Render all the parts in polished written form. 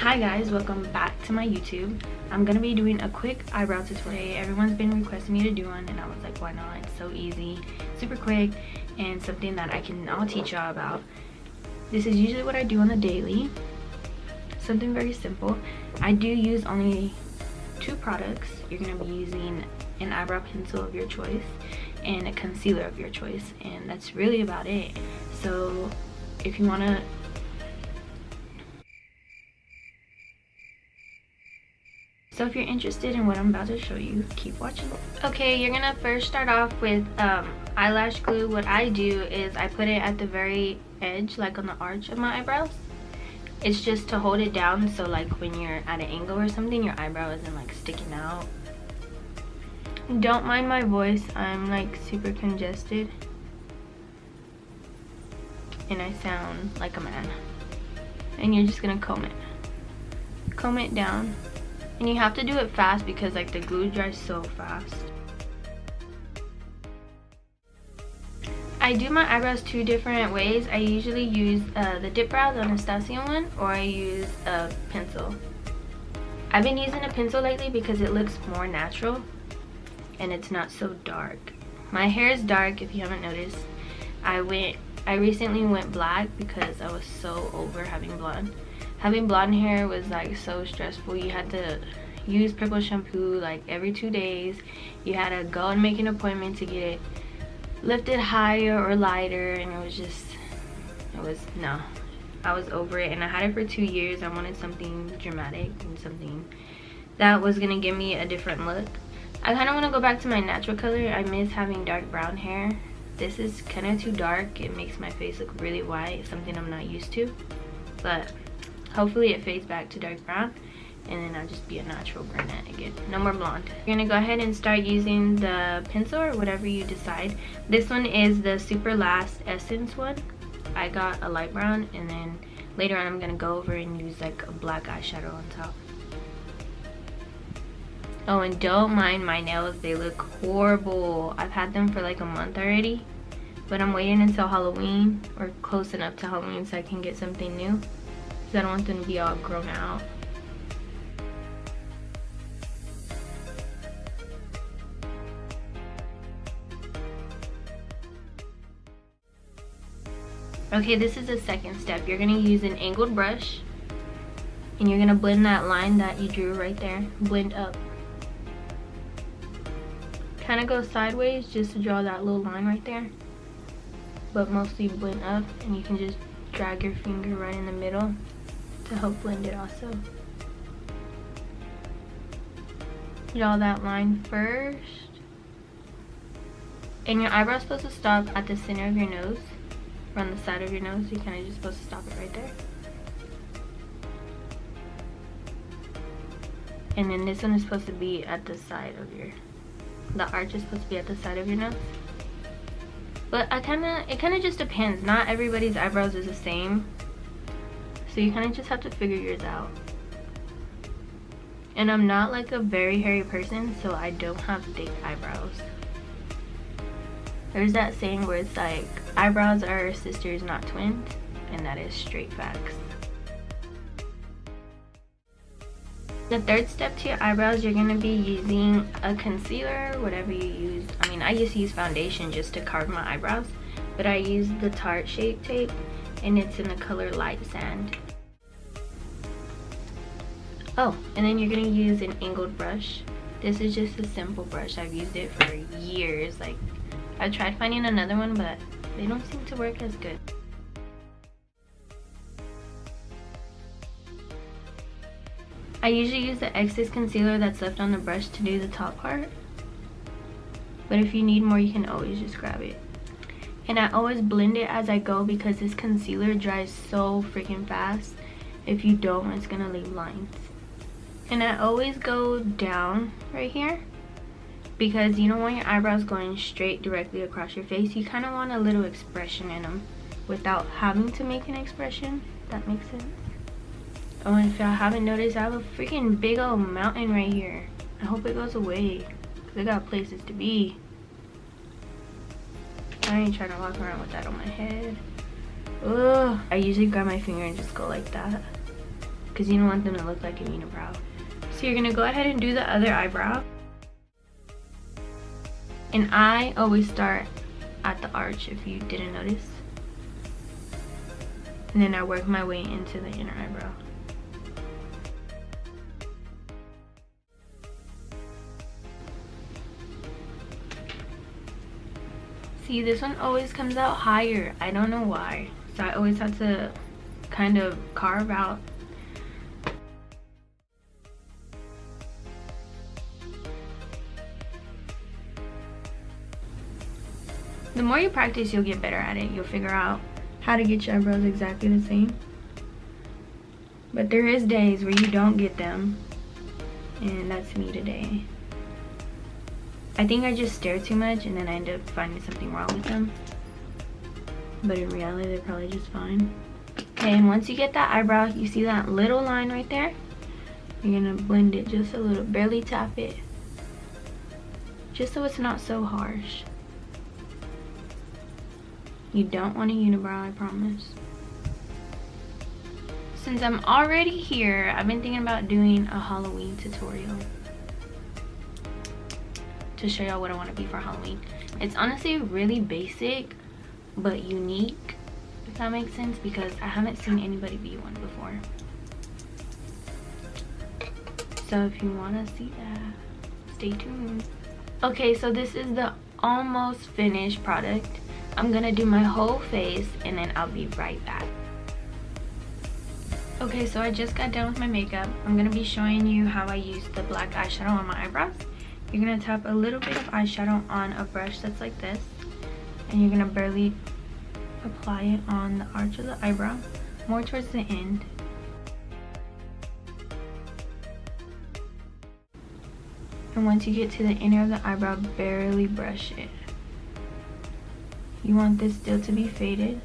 Hi guys, welcome back to my YouTube. I'm gonna be doing a quick eyebrow tutorial. Everyone's been requesting me to do one and I was like, why not? It's so easy, super quick, and something that I'll teach y'all about. This is usually what I do on the daily. Something very simple. I do use only two products. You're gonna be using an eyebrow pencil of your choice and a concealer of your choice, and that's really about it. So if you're interested in what I'm about to show you, keep watching. Okay, you're gonna first start off with eyelash glue. What I do is I put it at the very edge, like on the arch of my eyebrows. It's just to hold it down, so like when you're at an angle or something, your eyebrow isn't like sticking out. Don't mind my voice, I'm like super congested and I sound like a man. And you're just gonna comb it down. And you have to do it fast because like the glue dries so fast. I do my eyebrows two different ways. I usually use the Dip Brow, the Anastasia one, or I use a pencil. I've been using a pencil lately because it looks more natural and it's not so dark. My hair is dark, if you haven't noticed. I recently went black because I was so over having blonde. Having blonde hair was like so stressful. You had to use purple shampoo like every 2 days. You had to go and make an appointment to get it lifted higher or lighter, and I was over it, and I had it for 2 years. I wanted something dramatic and something that was gonna give me a different look. I kind of want to go back to my natural color. I miss having dark brown hair. This is kind of too dark. It makes my face look really white, something I'm not used to, but hopefully it fades back to dark brown and then I'll just be a natural brunette again. No more blonde. You're gonna go ahead and start using the pencil or whatever you decide. This one is the Super Last Essence one. I got a light brown, and then later on I'm gonna go over and use like a black eyeshadow on top. Oh, and don't mind my nails, they look horrible. I've had them for like a month already, but I'm waiting until Halloween or close enough to Halloween so I can get something new, because I don't want them to be all grown out. Okay, this is the second step. You're gonna use an angled brush and you're gonna blend that line that you drew right there. Blend up. Kind of go sideways just to draw that little line right there, but mostly blend up, and you can just drag your finger right in the middle to help blend it also. Draw that line first, and your eyebrow's supposed to stop at the center of your nose, or on the side of your nose. You're kind of just supposed to stop it right there. And then this one is supposed to be at the side of the arch is supposed to be at the side of your nose. But it kind of just depends. Not everybody's eyebrows is the same, so you kind of just have to figure yours out. And I'm not like a very hairy person, so I don't have thick eyebrows. There's that saying where it's like, eyebrows are sisters, not twins, and that is straight facts. The third step to your eyebrows, you're going to be using a concealer, whatever you use. I mean, I used to use foundation just to carve my eyebrows, but I use the Tarte Shape Tape, and it's in the color Light Sand. Oh, and then you're going to use an angled brush. This is just a simple brush. I've used it for years. Like, I tried finding another one, but they don't seem to work as good. I usually use the excess concealer that's left on the brush to do the top part, but if you need more, you can always just grab it. And I always blend it as I go because this concealer dries so freaking fast. If you don't, it's gonna leave lines. And I always go down right here because you don't want your eyebrows going straight directly across your face. You kind of want a little expression in them without having to make an expression, if that makes sense. Oh, and if y'all haven't noticed, I have a freaking big old mountain right here. I hope it goes away, because I got places to be. I ain't trying to walk around with that on my head. Ugh. I usually grab my finger and just go like that, because you don't want them to look like a unibrow. So you're gonna go ahead and do the other eyebrow. And I always start at the arch, if you didn't notice. And then I work my way into the inner eyebrow. See, this one always comes out higher. I don't know why. So I always have to kind of carve out. The more you practice, you'll get better at it. You'll figure out how to get your eyebrows exactly the same. But there is days where you don't get them. And that's me today. I think I just stare too much and then I end up finding something wrong with them. But in reality, they're probably just fine. Okay, and once you get that eyebrow, you see that little line right there? You're gonna blend it just a little, barely tap it. Just so it's not so harsh. You don't want a unibrow, I promise. Since I'm already here, I've been thinking about doing a Halloween tutorial to show y'all what I want to be for Halloween. It's honestly really basic but unique, if that makes sense, because I haven't seen anybody be one before. So if you want to see that, stay tuned. Okay, so this is the almost finished product. I'm gonna do my whole face and then I'll be right back. Okay, so I just got done with my makeup. I'm gonna be showing you how I use the black eyeshadow on my eyebrows. You're gonna tap a little bit of eyeshadow on a brush that's like this, and you're gonna barely apply it on the arch of the eyebrow, more towards the end. And once you get to the inner of the eyebrow, barely brush it. You want this still to be faded.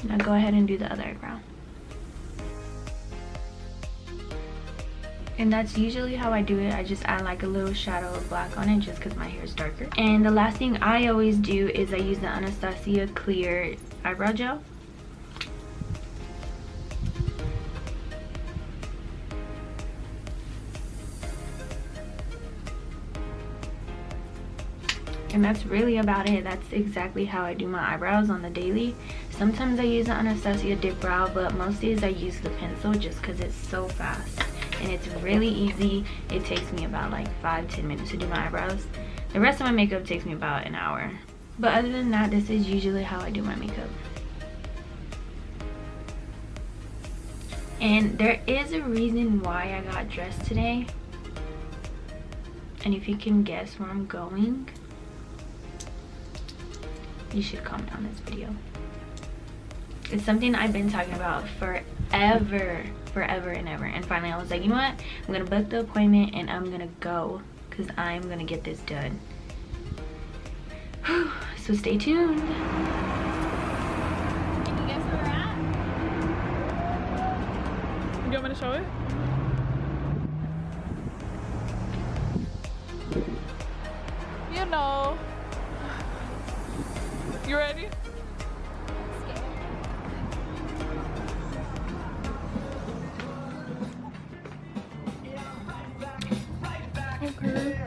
Now go ahead and do the other eyebrow. And that's usually how I do it. I just add like a little shadow of black on it just because my hair is darker. And the last thing I always do is I use the Anastasia clear eyebrow gel. And that's really about it. That's exactly how I do my eyebrows on the daily. Sometimes I use the Anastasia dip brow, but most days I use the pencil just because it's so fast and it's really easy. It takes me about like 5-10 minutes to do my eyebrows. The rest of my makeup takes me about an hour. But other than that, this is usually how I do my makeup. And there is a reason why I got dressed today. And if you can guess where I'm going, you should comment on this video. It's something I've been talking about forever and ever, and finally I was like, you know what, I'm gonna book the appointment and I'm gonna go because I'm gonna get this done. So stay tuned. Can you guess where we're at? You want me to show it? You know. You ready? Okay.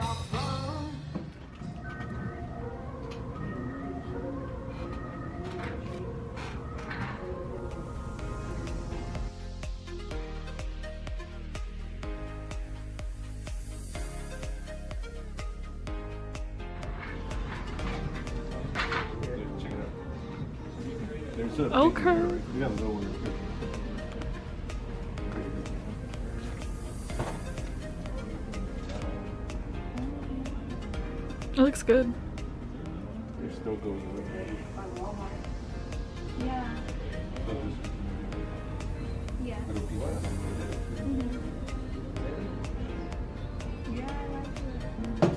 Okay. We gotta know where It looks good. You're still going away. Yeah. Yeah. I don't think that's Yeah, I like it.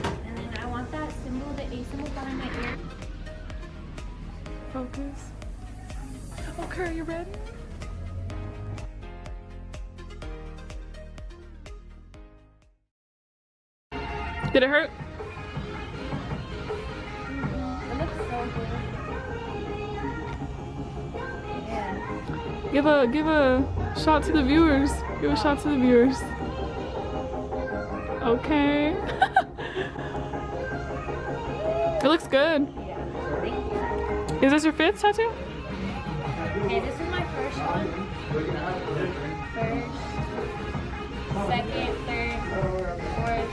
And then I want that symbol, the A symbol behind my ear. Focus. Okay, are you ready? Did it hurt? It looks so good. Give a shot to the viewers. Give a shot to the viewers. Okay. It looks good. Is this your 5th tattoo? Okay, this is my first one. First, second, third, fourth,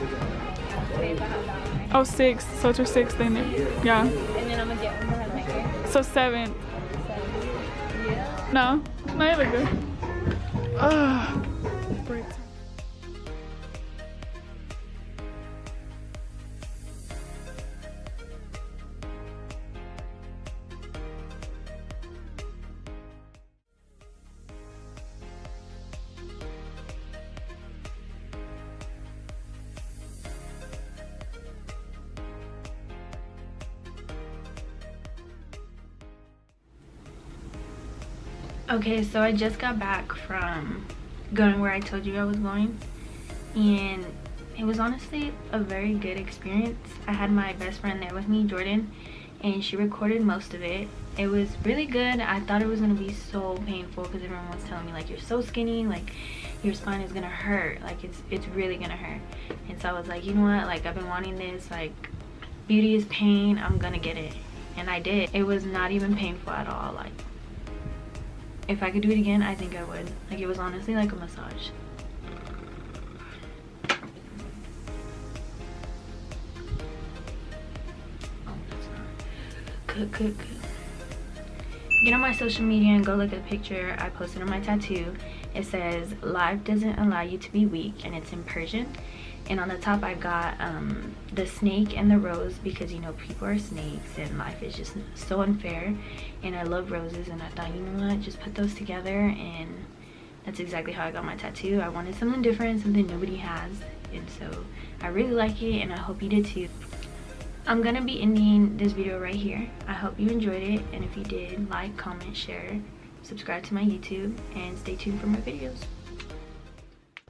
fifth. I have that one right. Oh, 6. So it's your 6th then. Yeah. And then I'm gonna get one behind my ear. So 7. So, yeah. No. No, you look good. Ugh. Break. Okay, so I just got back from going where I told you I was going, and it was honestly a very good experience. I had my best friend there with me, Jordan, and she recorded most of it. It was really good. I thought it was gonna be so painful because everyone was telling me like, you're so skinny, like your spine is gonna hurt, like it's really gonna hurt. And so I was like, you know what, like I've been wanting this, like beauty is pain, I'm gonna get it. And I did. It was not even painful at all. Like if I could do it again, I think I would. Like it was honestly like a massage. Oh, that's not good. Get on my social media and go look at the picture I posted on my tattoo. It says, life doesn't allow you to be weak, and it's in Persian. And on the top I got the snake and the rose, because you know people are snakes and life is just so unfair, and I love roses, and I thought, you know what, just put those together, and that's exactly how I got my tattoo. I wanted something different, something nobody has, and so I really like it, and I hope you did too. I'm gonna be ending this video right here. I hope you enjoyed it, and if you did, like, comment, share, subscribe to my YouTube, and stay tuned for more videos.